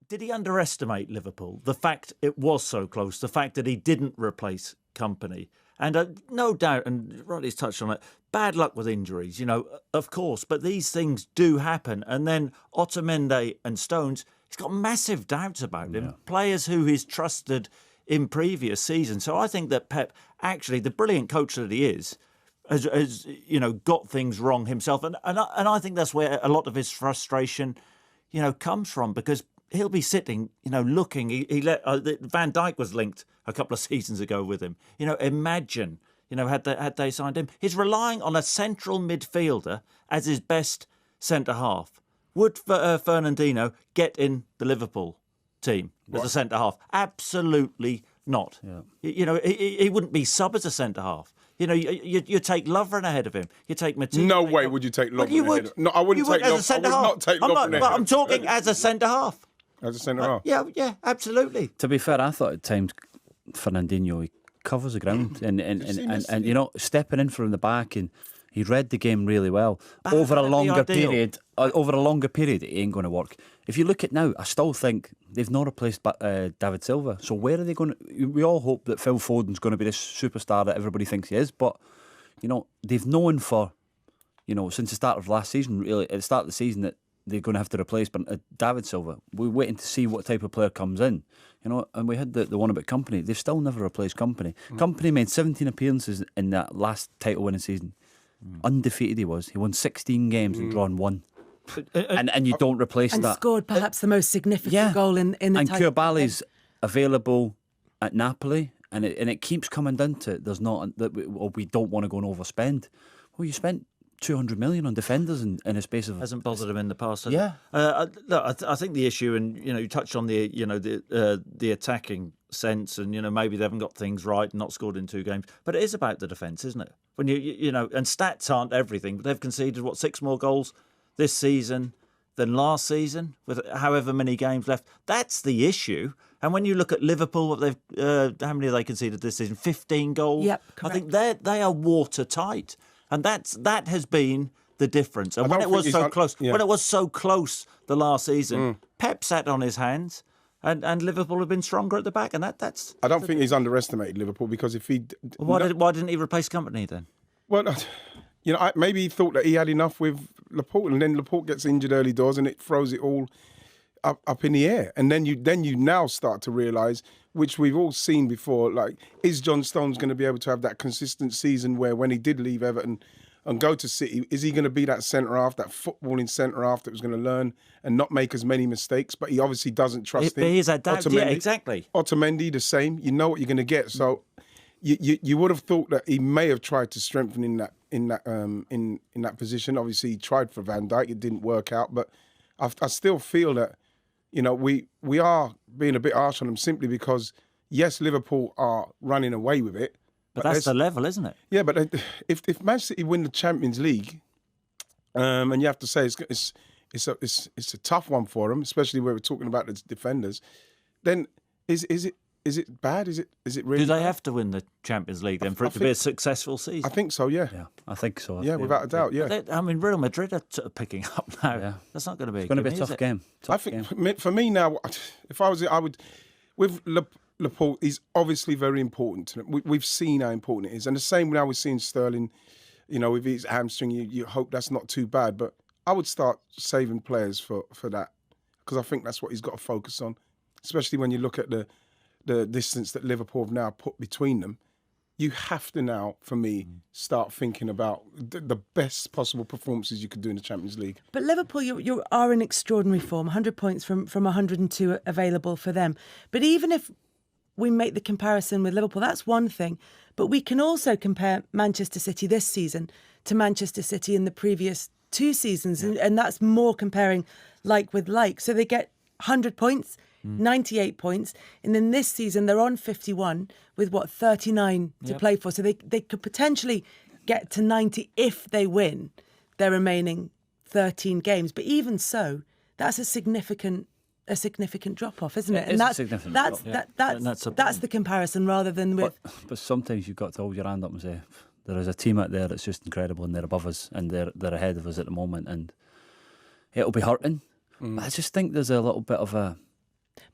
Did he underestimate Liverpool? The fact it was so close, the fact that he didn't replace Company. And no doubt, and Roddy's touched on it, bad luck with injuries, of course, but these things do happen. And then Otamendi and Stones, he's got massive doubts about him, players who he's trusted in previous seasons. So I think that Pep, actually, the brilliant coach that he is, has got things wrong himself. And I think that's where a lot of his frustration, comes from, because he'll be sitting, looking. He let Van Dijk was linked a couple of seasons ago with him. Imagine, had they signed him. He's relying on a central midfielder as his best centre half. Would Fernandinho get in the Liverpool team as a centre half? Absolutely not. Yeah. He wouldn't be sub as a centre half. You take Lovren ahead of him. You take Matip. No way would you take Lovren ahead of him. No, I wouldn't take Lovren. I would not take Lovren ahead. But I'm talking as a centre half. As a centre half? Yeah, absolutely. To be fair, I thought at times Fernandinho, he covers the ground and stepping in from the back, and he read the game really well. Over a longer period, it ain't going to work. If you look at now, I still think they've not replaced David Silva. So where are they going to... We all hope that Phil Foden's going to be this superstar that everybody thinks he is, but they've known for since the start of last season, really, at the start of the season, that they're going to have to replace David Silva. We're waiting to see what type of player comes in, and we had the one about Company. They've still never replaced Company. Company made 17 appearances in that last title winning season. Undefeated he was. He won 16 games and drawn 1. And you don't replace and that. And scored perhaps the most significant goal in the title. And Koulibaly's available at Napoli, and it keeps coming down to there's not that we don't want to go and overspend. Well, you spent 200 million on defenders in a space of... Hasn't bothered him in the past, has it? Look, I think the issue, and you touched on the attacking sense, and maybe they haven't got things right, not scored in 2 games, but it is about the defence, isn't it? When and stats aren't everything, but they've conceded 6 more goals this season than last season, with however many games left. That's the issue. And when you look at Liverpool, what how many have they conceded this season? 15 goals. Yep, correct. I think they are watertight. And that has been the difference. And when it was so close, the last season, Pep sat on his hands, and Liverpool have been stronger at the back. And that's. I don't think he's underestimated Liverpool, because if he, why didn't he replace Company then? Well, maybe he thought that he had enough with Laporte, and then Laporte gets injured early doors, and it throws it all up in the air. And then you now start to realise, which we've all seen before, like, is John Stones going to be able to have that consistent season where when he did leave Everton and go to City, is he going to be that centre-half, that footballing centre-half that was going to learn and not make as many mistakes? But he obviously doesn't trust him. He's a doubt, yeah, exactly. Otamendi, the same. You know what you're going to get. So you would have thought that he may have tried to strengthen in that position. Obviously, he tried for Van Dijk. It didn't work out. But I still feel that, we are being a bit harsh on them simply because, yes, Liverpool are running away with it. But that's the level, isn't it? Yeah, but if Man City win the Champions League, and you have to say it's a tough one for them, especially where we're talking about the defenders, then is it bad? Is it really? Do they bad? have to win the Champions League then for it to be a successful season? I think so. Yeah. Yeah, I think so. Yeah, without a doubt. Yeah. Real Madrid are picking up now. Yeah. That's not going to be. It's going to be a tough game. For me now, if I was, I would with Laporte. He's obviously very important to them. We've seen how important it is, and the same now we're seeing Sterling. With his hamstring, you hope that's not too bad. But I would start saving players for that, because I think that's what he's got to focus on, especially when you look at the distance that Liverpool have now put between them. You have to now, for me, start thinking about the best possible performances you could do in the Champions League. But Liverpool, you are in extraordinary form. 100 points from 102 available for them. But even if we make the comparison with Liverpool, that's one thing. But we can also compare Manchester City this season to Manchester City in the previous 2 seasons. Yeah. And that's more comparing like with like. So they get 100 points, 98 points. And then this season, they're on 51 with, 39 to play for. So they could potentially get to 90 if they win their remaining 13 games. But even so, that's a significant drop-off, isn't it? And that's the comparison rather than with... But sometimes you've got to hold your hand up and say, there is a team out there that's just incredible, and they're above us, and they're ahead of us at the moment, and it'll be hurting. But I just think there's a little bit of a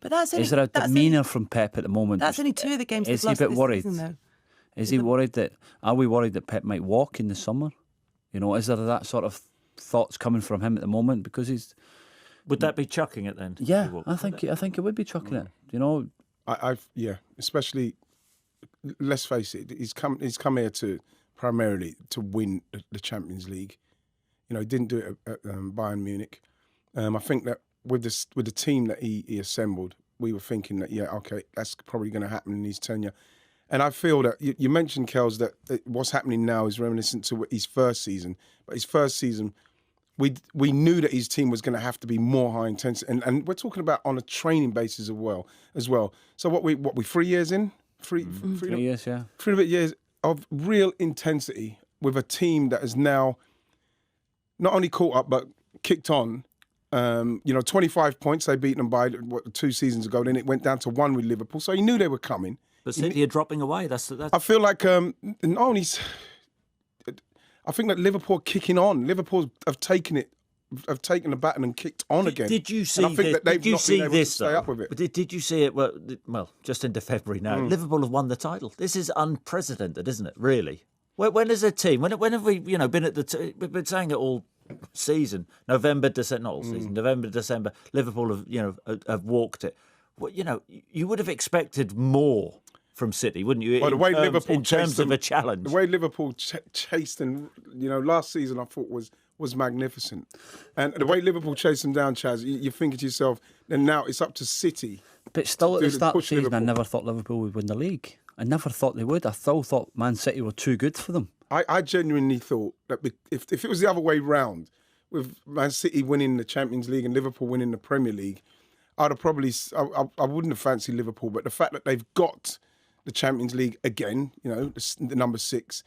But that's only, Is there a that's demeanour only, from Pep at the moment? That's only 2 of the games Is they've he a lost bit this worried? season, though. Is he worried that? Are we worried that Pep might walk in the summer? You know, is there that sort of thoughts coming from him at the moment? Because he's. Would that be chucking it then? Yeah, I think it would be chucking it. You know, especially. Let's face it, he's come here to primarily to win the Champions League. You know, he didn't do it at Bayern Munich. I think that with the team that he assembled, we were thinking that that's probably going to happen in his tenure. And I feel that you mentioned, Kels, that what's happening now is reminiscent to his first season. But his first season, we knew that his team was going to have to be more high intensity, and we're talking about on a training basis as well. So what we 3 years in, 3 years, yeah, 3 years of real intensity with a team that is now not only caught up but kicked on. 25 points they beat them by 2 seasons ago. Then it went down to 1 with Liverpool, so he knew they were coming. But City are dropping away. That's. I feel like I think that Liverpool are kicking on. Liverpool have taken the baton and kicked on again. Did you see and I think this? that they've Did you not see been able this? to stay up with it. But did you see it? Well, just into February now. Liverpool have won the title. This is unprecedented, isn't it? Really. When is a team? When have we? Been at the? We've been saying it all season. November, December, not all season. November, December. Liverpool have walked it. Well, you would have expected more from City, wouldn't you? Well, the way Liverpool in terms chased of them, a challenge. the way Liverpool chased and last season I thought was magnificent, and the way Liverpool chased them down, Chaz, you're thinking to yourself, and now it's up to City. But still, at the start of the season, Liverpool. I never thought Liverpool would win the league. I never thought they would. I still thought Man City were too good for them. I genuinely thought that if it was the other way round, with Man City winning the Champions League and Liverpool winning the Premier League, I'd have probably I wouldn't have fancied Liverpool. But the fact that they've got the Champions League again, the number 6,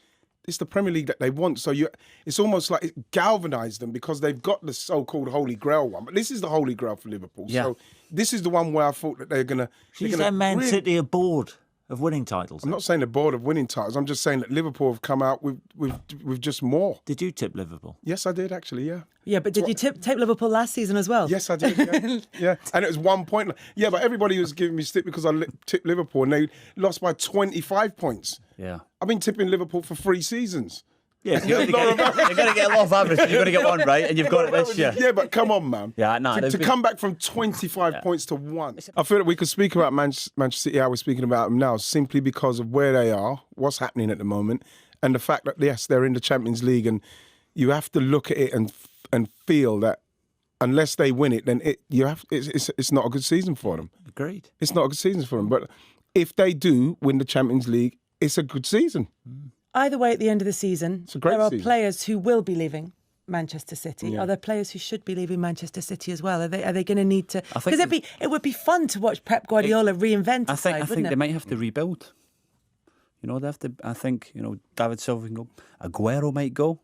it's the Premier League that they want. So it's almost like it galvanised them because they've got the so-called Holy Grail one. But this is the Holy Grail for Liverpool. Yeah. So this is the one where I thought that they're going to... Is that Man City are bored of winning titles? I'm not saying they're bored of winning titles. I'm just saying that Liverpool have come out with just more. Did you tip Liverpool? Yes, I did, actually, yeah. Yeah, but did you tip Liverpool last season as well? Yes, I did. Yeah, yeah. And it was 1 point. Yeah, but everybody was giving me stick because I tipped Liverpool and they lost by 25 points. Yeah. I've been tipping Liverpool for 3 seasons. Yeah, You're going to get a lot of average. You're going to get one right, and you've got it this year. Yeah, but come on, man. Yeah, no. To come back from 25 points to 1. I feel that we could speak about Manchester City, how we're speaking about them now, simply because of where they are, what's happening at the moment, and the fact that, yes, they're in the Champions League, and you have to look at it and feel that unless they win it, then it's not a good season for them. Agreed. It's not a good season for them. But if they do win the Champions League, it's a good season. Either way, at the end of the season, a great there are season. players who will be leaving Manchester City. Yeah. Are there players who should be leaving Manchester City as well? Are they going to need to? Because it would be fun to watch Pep Guardiola reinvent. I think they might have to rebuild. They have to. I think David Silva can go. Aguero might go.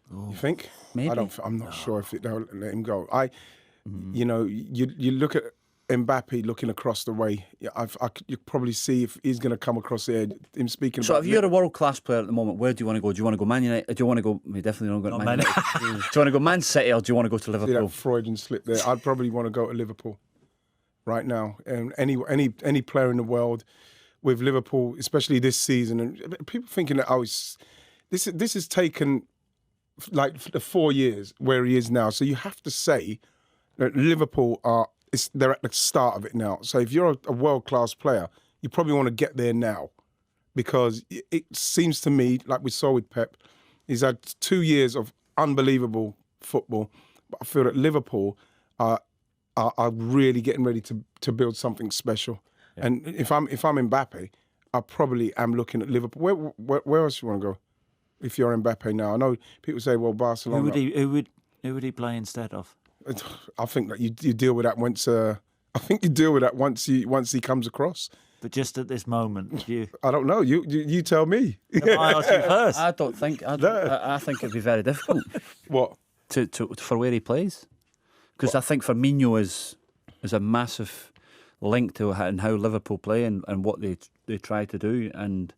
You think? Maybe. I'm not sure if they'll let him go. You look at Mbappé looking across the way. You probably see if he's going to come across there. Him speaking. So, about if you're a world class player at the moment, where do you want to go? Do you want to go Man United? Do you want to go? We definitely don't go to Man United. Do you want to go Man City or do you want to go to Liverpool? See that Freudian slip there. I'd probably want to go to Liverpool right now. And any player in the world with Liverpool, especially this season, and people thinking that this has taken like the 4 years where he is now. So you have to say that Liverpool they're at the start of it now. So if you're a world-class player, you probably want to get there now because it seems to me, like we saw with Pep, he's had 2 years of unbelievable football. But I feel that Liverpool are really getting ready to build something special. Yeah. And if I'm Mbappé, I probably am looking at Liverpool. Where else do you want to go if you're Mbappé now? I know people say, well, Barcelona. Who would he play instead of? I think that you deal with that once. I think you deal with that once he comes across. But just at this moment, I don't know. You tell me. I ask you first. I don't think. I think it'd be very difficult. What? For where he plays, because I think Firmino is a massive link to how Liverpool play and what they try to do, and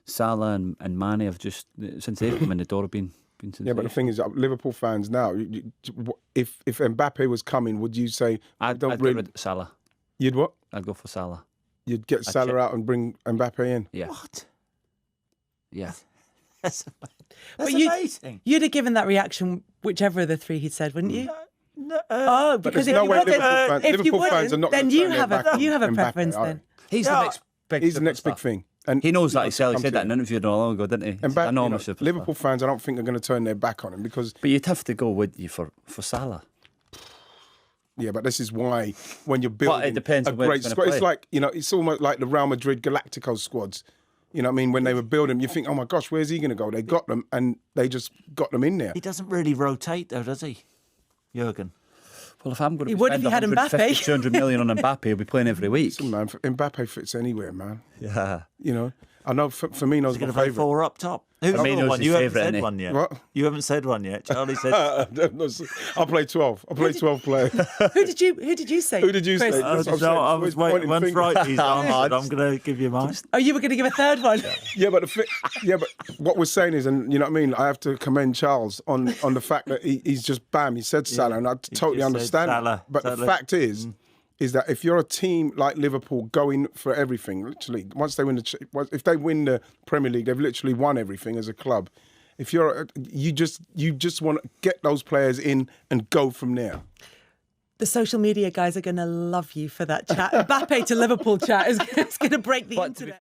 Salah and Mane have just since they've come in the door have been. Yeah, but the thing is, Liverpool fans now, if Mbappe was coming, would you say I'd go with Salah? You'd what? I'd go for Salah. You'd get Salah out and bring Mbappe in. Yeah. What? Yeah. That's But amazing. You'd have given that reaction whichever of the three he'd said, wouldn't you? No, Oh, But because there's no way if you Liverpool fans are wouldn't, not then going to you turn their have back a on you have a Mbappe, preference are then. He's Yeah. the next big He's the next big superstar. thing. And He knows that himself. He come said to that in it. an interview not long ago, didn't he? He's Mbappe, an enormous superstar. Liverpool fans, I don't think are going to turn their back on him because, But you'd have to go, would you, for Salah? yeah, but this is why when you're building depends a on where great it's gonna squad, it's play. like, it's almost like the Real Madrid Galacticos squads. You know what I mean? When they were building, you think, oh my gosh, where's he going to go? They got them and they just got them in there. He doesn't really rotate, though, does he, Jurgen? Well, if I'm going He to would spend if he had 150, Mbappe. 200 million on Mbappe, he'll be playing every week. Listen, man, Mbappe fits anywhere, man. Yeah. I know Firmino's He's going my to play favourite. 4 up top. Who's the Firmino's other one? his You haven't favourite, said isn't he? one yet. What? You haven't said one yet. Charlie said. I'll play 12. I'll play 12 players. Who did you say? Who did you Chris? say? I That's what I'm saying. was Always waiting. pointing When fingers. Wright answered, I'm going to give you mine. Oh, you were going to give a third one. Yeah, but but what we're saying is, and you know what I mean, I have to commend Charles on the fact that he's just bam, he said Salah, and I totally just said understand. Salah, But the Salah. fact is that if you're a team like Liverpool going for everything, literally, once they win if they win the Premier League, they've literally won everything as a club. If you just want to get those players in and go from there. The social media guys are going to love you for that chat. Mbappe to Liverpool chat is going to break the internet.